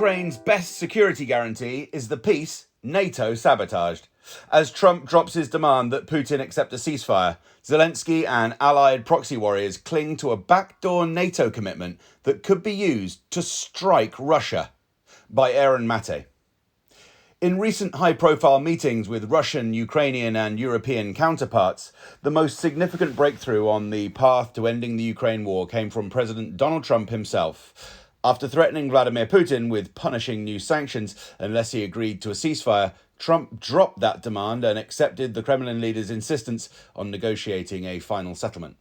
Ukraine's best security guarantee is the peace NATO sabotaged. As Trump drops his demand that Putin accept a ceasefire, Zelensky and allied proxy warriors cling to a backdoor NATO commitment that could be used to strike Russia. By Maté. In recent high-profile meetings with Russian, Ukrainian and European counterparts, the most significant breakthrough on the path to ending the Ukraine war came from President Donald Trump himself. After threatening Vladimir Putin with punishing new sanctions unless he agreed to a ceasefire, Trump dropped that demand and accepted the Kremlin leader's insistence on negotiating a final settlement.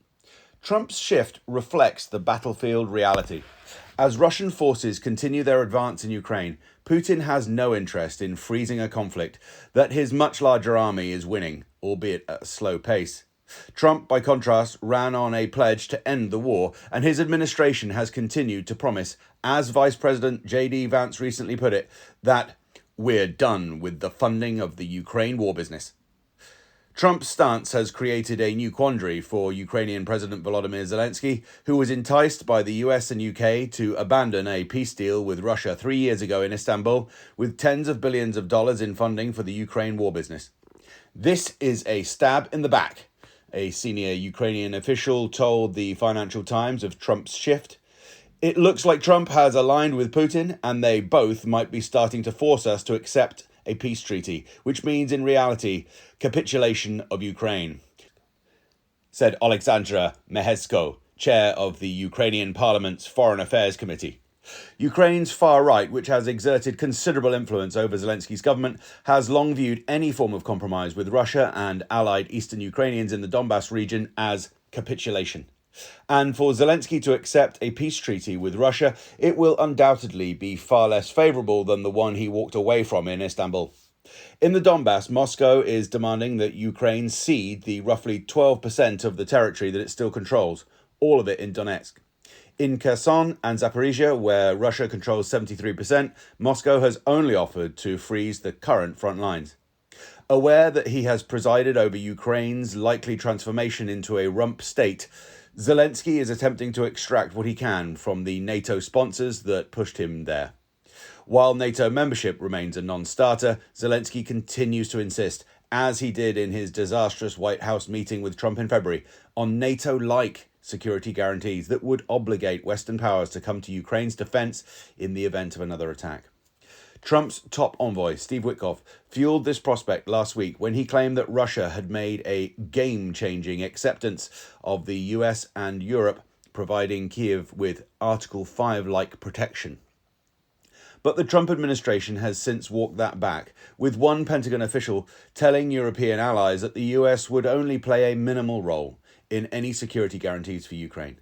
Trump's shift reflects the battlefield reality. As Russian forces continue their advance in Ukraine, Putin has no interest in freezing a conflict that his much larger army is winning, albeit at a slow pace. Trump, by contrast, ran on a pledge to end the war, and his administration has continued to promise, as Vice President J.D. Vance recently put it, that we're done with the funding of the Ukraine war business. Trump's stance has created a new quandary for Ukrainian President Volodymyr Zelensky, who was enticed by the US and UK to abandon a peace deal with Russia 3 years ago in Istanbul, with tens of billions of dollars in funding for the Ukraine war business. This is a stab in the back, a senior Ukrainian official told the Financial Times of Trump's shift. It looks like Trump has aligned with Putin, and they both might be starting to force us to accept a peace treaty, which means in reality capitulation of Ukraine, said Alexandra Mehezko, chair of the Ukrainian Parliament's Foreign Affairs Committee. Ukraine's far right, which has exerted considerable influence over Zelensky's government, has long viewed any form of compromise with Russia and allied eastern Ukrainians in the Donbass region as capitulation. And for Zelensky to accept a peace treaty with Russia, it will undoubtedly be far less favourable than the one he walked away from in Istanbul. In the Donbass, Moscow is demanding that Ukraine cede the roughly 12% of the territory that it still controls, all of it in Donetsk. In Kherson and Zaporizhia, where Russia controls 73%, Moscow has only offered to freeze the current front lines. Aware that he has presided over Ukraine's likely transformation into a rump state, Zelensky is attempting to extract what he can from the NATO sponsors that pushed him there. While NATO membership remains a non-starter, Zelensky continues to insist, as he did in his disastrous White House meeting with Trump in February, on NATO-like security guarantees that would obligate Western powers to come to Ukraine's defense in the event of another attack. Trump's top envoy, Steve Witkoff, fueled this prospect last week when he claimed that Russia had made a game-changing acceptance of the US and Europe providing Kyiv with Article 5-like protection. But the Trump administration has since walked that back, with one Pentagon official telling European allies that the US would only play a minimal role in any security guarantees for Ukraine.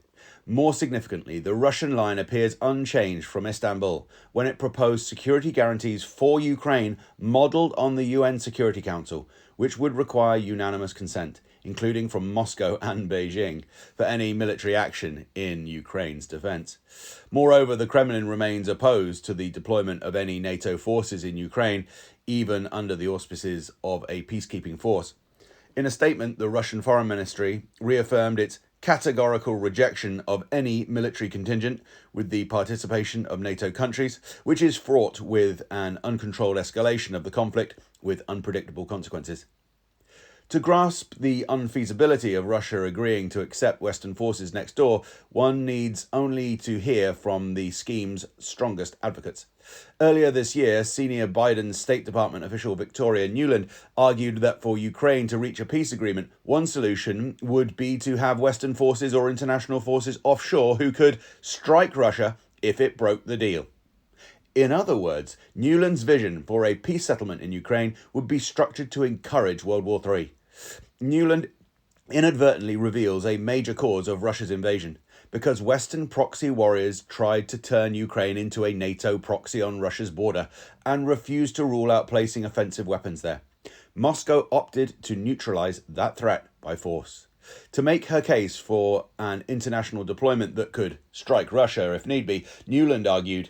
More significantly, the Russian line appears unchanged from Istanbul when it proposed security guarantees for Ukraine modelled on the UN Security Council, which would require unanimous consent, including from Moscow and Beijing, for any military action in Ukraine's defence. Moreover, the Kremlin remains opposed to the deployment of any NATO forces in Ukraine, even under the auspices of a peacekeeping force. In a statement, the Russian Foreign Ministry reaffirmed its categorical rejection of any military contingent with the participation of NATO countries, which is fraught with an uncontrolled escalation of the conflict with unpredictable consequences. To grasp the unfeasibility of Russia agreeing to accept Western forces next door, one needs only to hear from the scheme's strongest advocates. Earlier this year, senior Biden State Department official Victoria Nuland argued that for Ukraine to reach a peace agreement, one solution would be to have Western forces or international forces offshore who could strike Russia if it broke the deal. In other words, Nuland's vision for a peace settlement in Ukraine would be structured to encourage World War III. Nuland inadvertently reveals a major cause of Russia's invasion, because Western proxy warriors tried to turn Ukraine into a NATO proxy on Russia's border and refused to rule out placing offensive weapons there. Moscow opted to neutralize that threat by force. To make her case for an international deployment that could strike Russia if need be, Nuland argued,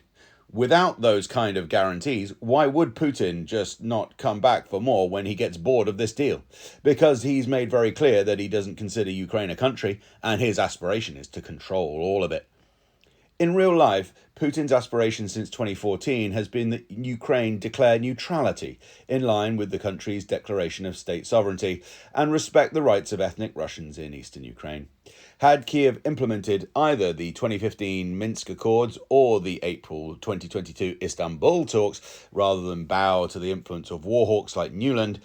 without those kind of guarantees, why would Putin just not come back for more when he gets bored of this deal? Because he's made very clear that he doesn't consider Ukraine a country, and his aspiration is to control all of it. In real life, Putin's aspiration since 2014 has been that Ukraine declare neutrality in line with the country's declaration of state sovereignty and respect the rights of ethnic Russians in eastern Ukraine. Had Kiev implemented either the 2015 Minsk Accords or the April 2022 Istanbul talks, rather than bow to the influence of warhawks like Nuland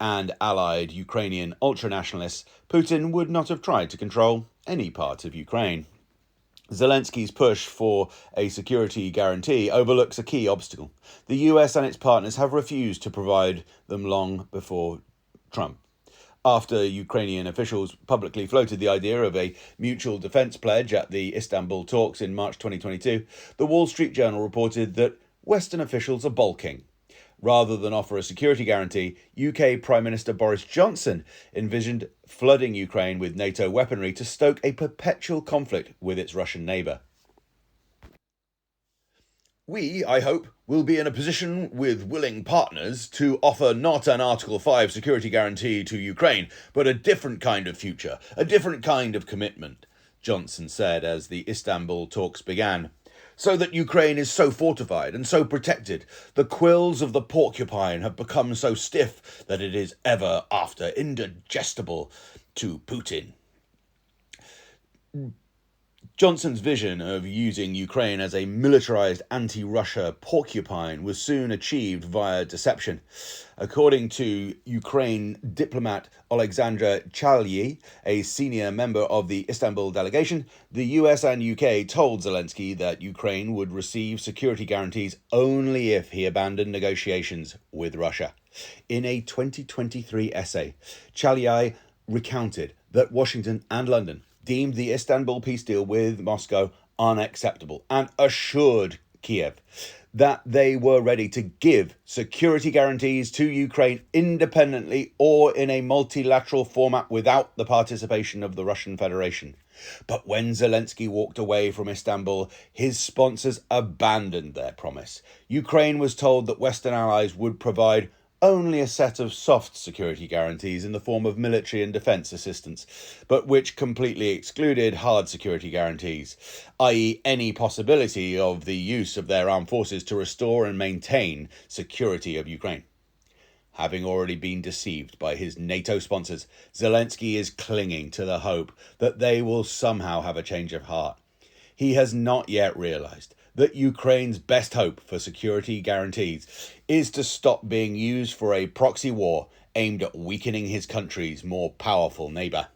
and allied Ukrainian ultranationalists, Putin would not have tried to control any part of Ukraine. Zelensky's push for a security guarantee overlooks a key obstacle. The US and its partners have refused to provide them long before Trump. After Ukrainian officials publicly floated the idea of a mutual defence pledge at the Istanbul talks in March 2022, the Wall Street Journal reported that Western officials are balking. Rather than offer a security guarantee, UK Prime Minister Boris Johnson envisioned flooding Ukraine with NATO weaponry to stoke a perpetual conflict with its Russian neighbour. We, I hope, will be in a position with willing partners to offer not an Article 5 security guarantee to Ukraine, but a different kind of future, a different kind of commitment, Johnson said as the Istanbul talks began. So that Ukraine is so fortified and so protected, the quills of the porcupine have become so stiff that it is ever after indigestible to Putin. Johnson's vision of using Ukraine as a militarized anti-Russia porcupine was soon achieved via deception. According to Ukraine diplomat Alexandra Chalyi, a senior member of the Istanbul delegation, the US and UK told Zelensky that Ukraine would receive security guarantees only if he abandoned negotiations with Russia. In a 2023 essay, Chalyi recounted that Washington and London deemed the Istanbul peace deal with Moscow unacceptable and assured Kiev that they were ready to give security guarantees to Ukraine independently or in a multilateral format without the participation of the Russian Federation. But when Zelensky walked away from Istanbul, his sponsors abandoned their promise. Ukraine was told that Western allies would provide only a set of soft security guarantees in the form of military and defence assistance, but which completely excluded hard security guarantees, i.e. any possibility of the use of their armed forces to restore and maintain security of Ukraine. Having already been deceived by his NATO sponsors, Zelensky is clinging to the hope that they will somehow have a change of heart. He has not yet realised that Ukraine's best hope for security guarantees is to stop being used for a proxy war aimed at weakening his country's more powerful neighbour.